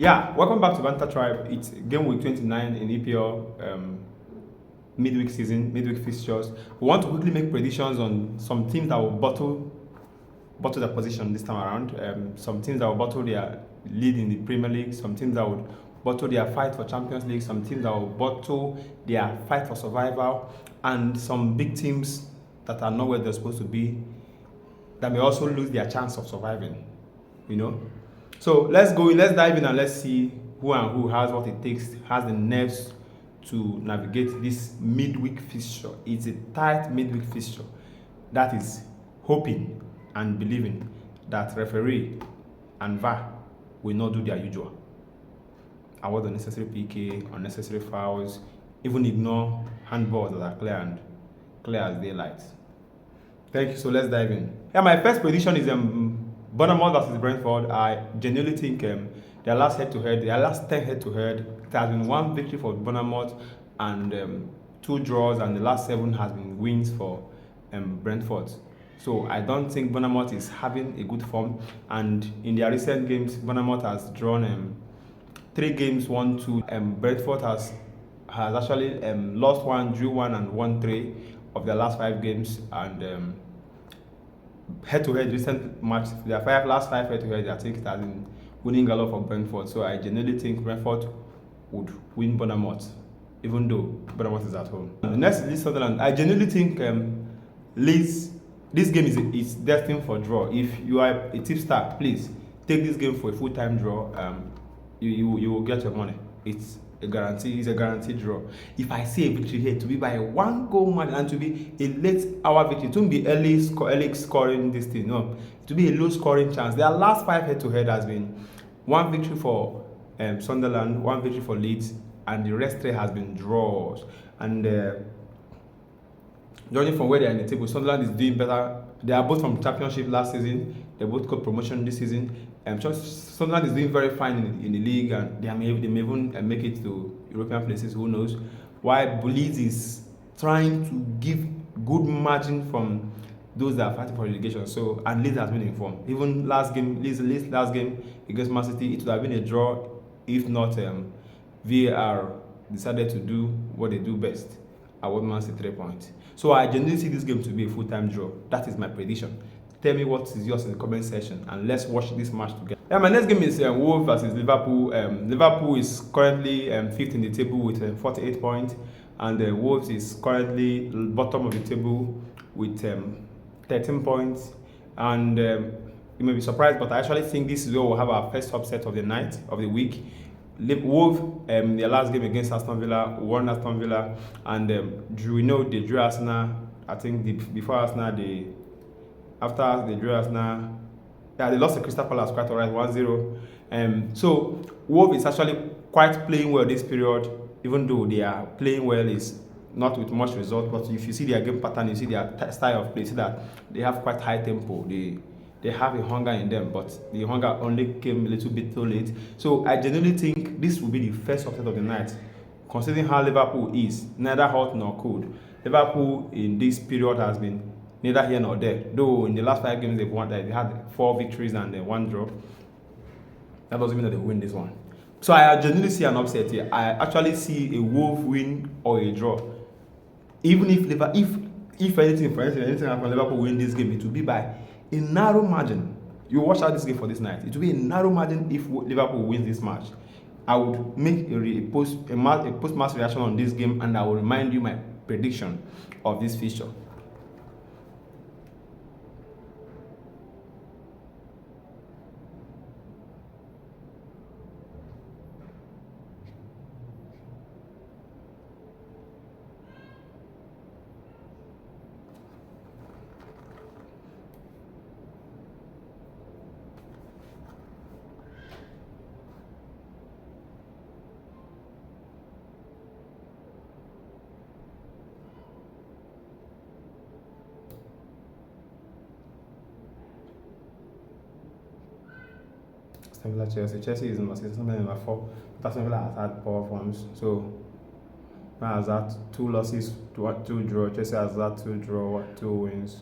Yeah, welcome back to Banter Tribe. It's game week 29 in EPL midweek fixtures. We want to quickly make predictions on some teams that will bottle their position this time around. Some teams that will bottle their lead in the Premier League. Some teams that would bottle their fight for Champions League. Some teams that will bottle their fight for survival, and some big teams that are not where they're supposed to be that may also lose their chance of surviving. You know. So let's dive in and let's see who and who has what it takes, has the nerves to navigate this midweek fixture. It's a tight midweek fixture that is hoping and believing that referee and VAR will not do their usual. Avoid unnecessary PK, unnecessary fouls, even ignore handballs that are clear as daylight. Thank you. So let's dive in. Yeah, my first prediction is Bournemouth versus Brentford. I genuinely think their last 10 head-to-head, it has been one victory for Bournemouth and 2 draws, and the last 7 has been wins for Brentford. So I don't think Bournemouth is having a good form, and in their recent games, Bournemouth has drawn 3 games, 1-2. Brentford has actually lost 1, drew 1, and won 3 of their last 5 games, and head-to-head recent match, their last 5 head-to-head, I think it has been winning a lot for Brentford. So I genuinely think Brentford would win Bournemouth, even though Bournemouth is at home. And the next is Leeds Sunderland. I genuinely think Leeds, this game is destined for draw. If you are a tipster, please take this game for a full-time draw. You will get your money. It's a guaranteed draw. If I see a victory here, to be by a 1-goal margin and to be a late hour victory, it won't be early scoring this thing. No, it will be a low scoring chance. Their last 5 head-to-head has been 1 victory for Sunderland, 1 victory for Leeds, and the rest 3 has been draws. And judging from where they are in the table, Sunderland is doing better. They are both from Championship last season. They both got promotion this season. Sunderland is doing very fine in the league, and they may even make it to European places. Who knows? While Leeds is trying to give good margin from those that are fighting for relegation. So, and Leeds has been informed. Even Leeds last game against Man City, it would have been a draw if not VAR decided to do what they do best. Award Man City 3 points. So I genuinely see this game to be a full-time draw. That is my prediction. Tell me what is yours in the comment section, and let's watch this match together. Yeah, my next game is Wolves versus Liverpool. Liverpool is currently 5th in the table with 48 points, and Wolves is currently bottom of the table with 13 points. And you may be surprised, but I actually think this is where we'll have our first upset of the night, of the week. Wolves, their last game against Aston Villa, won Aston Villa, and they drew Arsenal. I think after they drew Arsenal, they lost to Crystal Palace quite alright, 1-0. So Wolves is actually quite playing well this period, even though they are playing well is not with much result. But if you see their game pattern, you see their style of play, you see that they have quite high tempo. They have a hunger in them, but the hunger only came a little bit too late. So I genuinely think this will be the first upset of the night, considering how Liverpool is, neither hot nor cold. Liverpool in this period has been neither here nor there. Though in the last 5 games they've won, they had 4 victories and 1 draw. That doesn't mean that they win this one. So I genuinely see an upset here. I actually see a Wolves win or a draw. Even if anything happens, Liverpool win this game, it will be by a narrow margin. You watch out this game for this night. It will be a narrow margin if Liverpool wins this match. I would make a post-match reaction on this game, and I will remind you my prediction of this fixture. Aston Villa Chelsea. Chelsea is number 4. Aston Villa has had poor forms. So Man has had 2 losses, 2 draws. Chelsea has had 2 draws, 2 wins.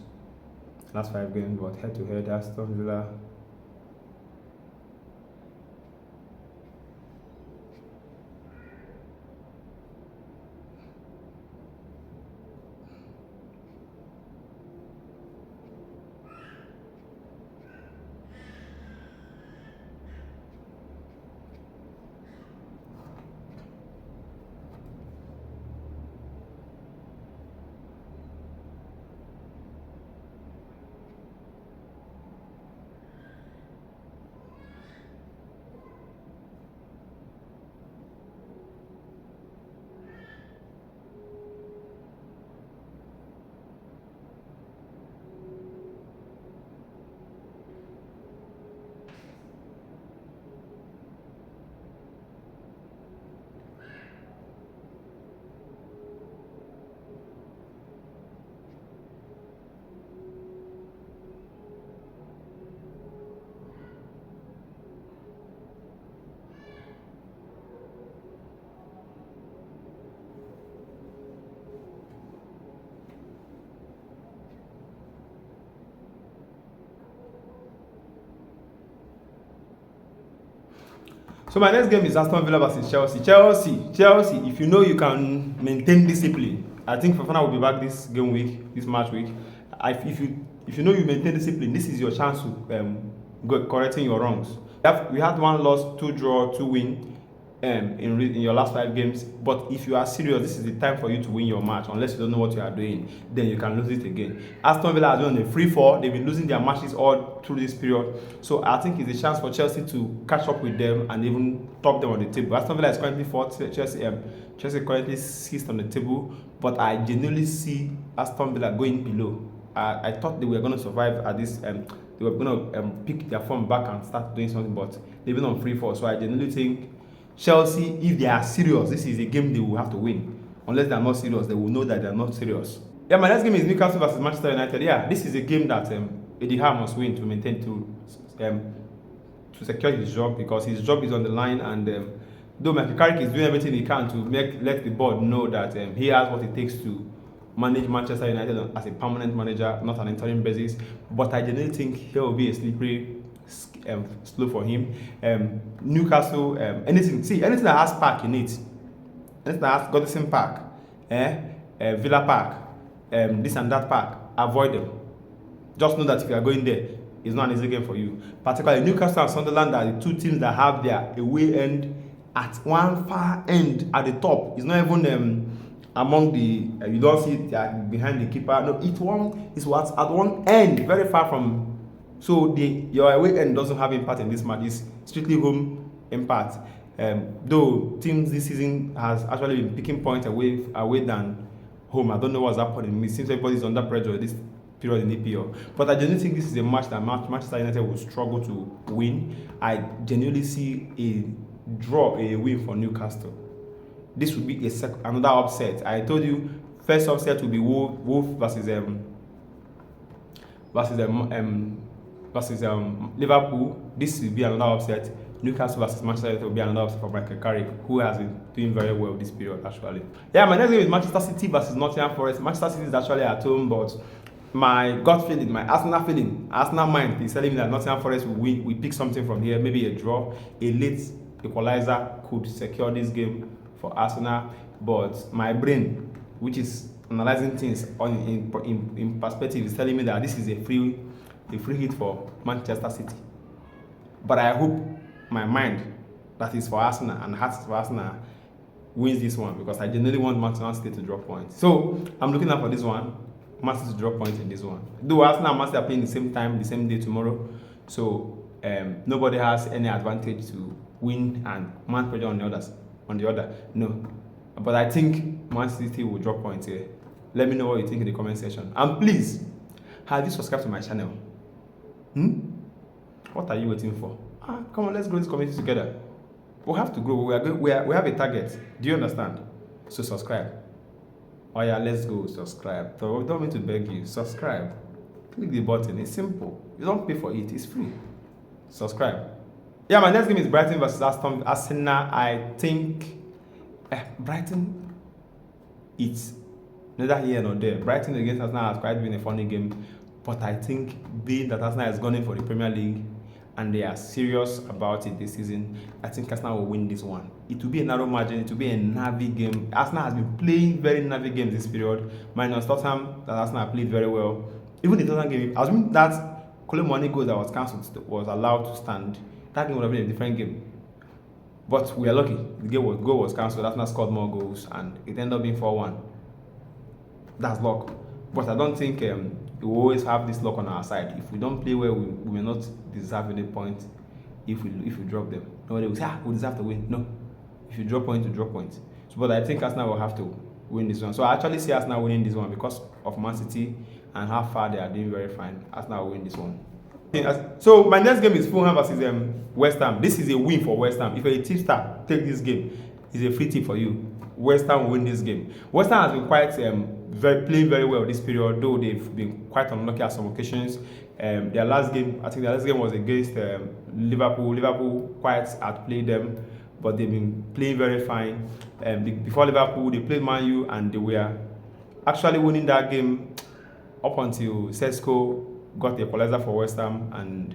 Last 5 games, but head to head, Aston Villa So my next game is Aston Villa versus Chelsea. Chelsea. If you know you can maintain discipline, I think Fofana will be back this game week, this match week. If you know you maintain discipline, this is your chance to correcting your wrongs. We had 1 loss, 2 draw, 2 win in your last 5 games. But if you are serious, this is the time for you to win your match. Unless you don't know what you are doing, then you can lose it again. Aston Villa has been on a free fall. They've been losing their matches all through this period. So I think it's a chance for Chelsea to catch up with them and even top them on the table. Aston Villa is currently 4th. Chelsea currently 6th on the table. But I genuinely see Aston Villa going below. I thought they were going to survive at this. They were going to pick their form back and start doing something, but they've been on free fall. So I genuinely think Chelsea, if they are serious, this is a game they will have to win. Unless they are not serious, they will know that they are not serious. Yeah, my next game is Newcastle versus Manchester United. Yeah, this is a game that Eddie Howe must win to maintain to secure his job, because his job is on the line. And though Michael Carrick is doing everything he can to let the board know that he has what it takes to manage Manchester United as a permanent manager, not an interim basis. But I genuinely think he will be a slippery slow for him. Newcastle, anything that has park in it, anything that has Goodison Park, Villa Park, this and that park, avoid them. Just know that if you are going there, it's not an easy game for you. Particularly Newcastle and Sunderland are the 2 teams that have their away end at one far end at the top. It's not even among the you don't see it behind the keeper. No, it's what's at one end, very far from. So your away end doesn't have impact in this match. It's strictly home impact. Though teams this season has actually been picking points away than home. I don't know what's happening. It seems everybody's under pressure this period in EPL. But I genuinely think this is a match that Manchester United will struggle to win. I genuinely see a win for Newcastle. This would be another upset. I told you, first upset will be Wolf versus Liverpool. This will be another upset. Newcastle versus Manchester United will be another upset for Michael Carrick, who has been doing very well this period actually. Yeah, my next game is Manchester City versus Nottingham Forest. Manchester City is actually at home, but my gut feeling, my Arsenal feeling, Arsenal mind is telling me that Nottingham Forest will win. We pick something from here, maybe a draw, a late equalizer could secure this game for Arsenal. But my brain, which is analyzing things in perspective, is telling me that this is a free hit for Manchester City. But I hope my mind, that is for Arsenal and heart for Arsenal, wins this one, because I genuinely want Manchester City to drop points. So I'm looking out for this one, Manchester City to drop points in this one. Though Arsenal and Manchester are playing the same time, the same day tomorrow, so nobody has any advantage to win and man pressure on the other. No, but I think Man City will drop points here. Let me know what you think in the comment section, and please, have you subscribed to my channel? What are you waiting for? Come on, let's grow this community together. We have to grow. We have a target. Do you understand? So subscribe. Oh yeah, let's go. Subscribe. Don't mean to beg you. Subscribe. Click the button. It's simple. You don't pay for it. It's free. Subscribe. Yeah, my next game is Brighton versus Arsenal. I think Brighton, it's neither here nor there. Brighton against Arsenal has quite been a funny game, but I think being that Arsenal has gone in for the Premier League and they are serious about it this season, I think Arsenal will win this one. It will be a narrow margin. It will be a nervy game. Arsenal has been playing very nervy games this period. Minus Tottenham, that Arsenal played very well. Even the Tottenham game, I assume that Colomani goal that was cancelled was allowed to stand. That game would have been a different game. But we are lucky. The goal was cancelled. Arsenal scored more goals and it ended up being 4-1. That's luck. But I don't think we will always have this luck on our side. If we don't play well, we may not deserve any point if we drop them. Nobody will say, we deserve to win. No. If you drop points, you drop points. So, but I think Arsenal will have to win this one. So I actually see Arsenal winning this one because of Man City and how far they are doing very fine. Arsenal will win this one. So my next game is Fulham versus West Ham. This is a win for West Ham. If you're a tipster, take this game. It's a free tip for you. West Ham will win this game. West Ham has been quite playing very well this period, though they've been quite unlucky at some occasions. Their last game was against Liverpool. Liverpool quite outplayed them, but they've been playing very fine. Before Liverpool, they played Man U and they were actually winning that game up until Sesko got the equalizer for West Ham and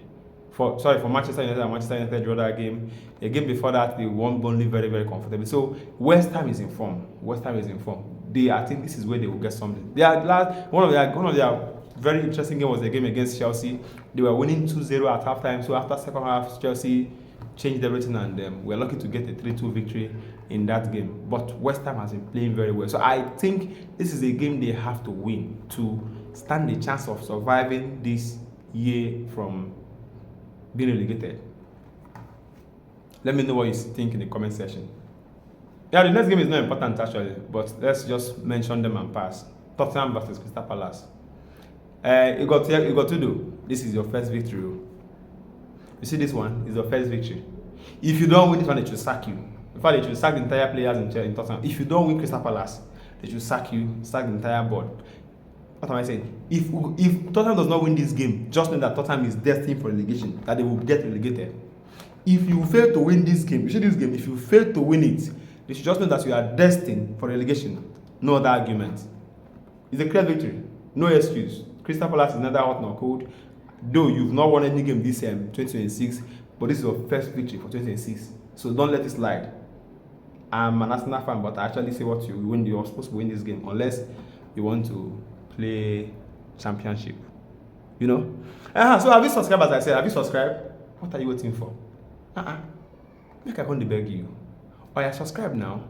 for Manchester United and Manchester United drew that game. A game before that, they won Burnley very, very comfortably. So West Ham is in form. West Ham is in form. I think this is where they will get something. One of their very interesting game was the game against Chelsea. They were winning 2-0 at halftime. So after second half, Chelsea changed everything, and we're lucky to get a 3-2 victory in that game. But West Ham has been playing very well. So I think this is a game they have to win to stand the chance of surviving this year from being relegated. Let me know what you think in the comment section. Yeah, the next game is not important actually, but let's just mention them and pass. Tottenham versus Crystal Palace. You got to do. This is your first victory. You see, this one is your first victory. If you don't win this one, they should sack you. In fact, they should sack the entire players in Tottenham. If you don't win Crystal Palace, they should sack you, sack the entire board. What am I saying? If Tottenham does not win this game, just know that Tottenham is destined for relegation, that they will get relegated. If you fail to win this game, if you fail to win it, they should just know that you are destined for relegation. No other argument. It's a clear victory. No excuse. Crystal Palace is neither hot nor cold. Though you've not won any game this 2026, but this is your first victory for 2026. So don't let it slide. I'm an Arsenal fan, but I actually say what you're supposed to win this game, unless you want to play championship. You know? So have you subscribed? As I said, have you subscribed? What are you waiting for? Make I come to beg you. Oh yeah, subscribe now.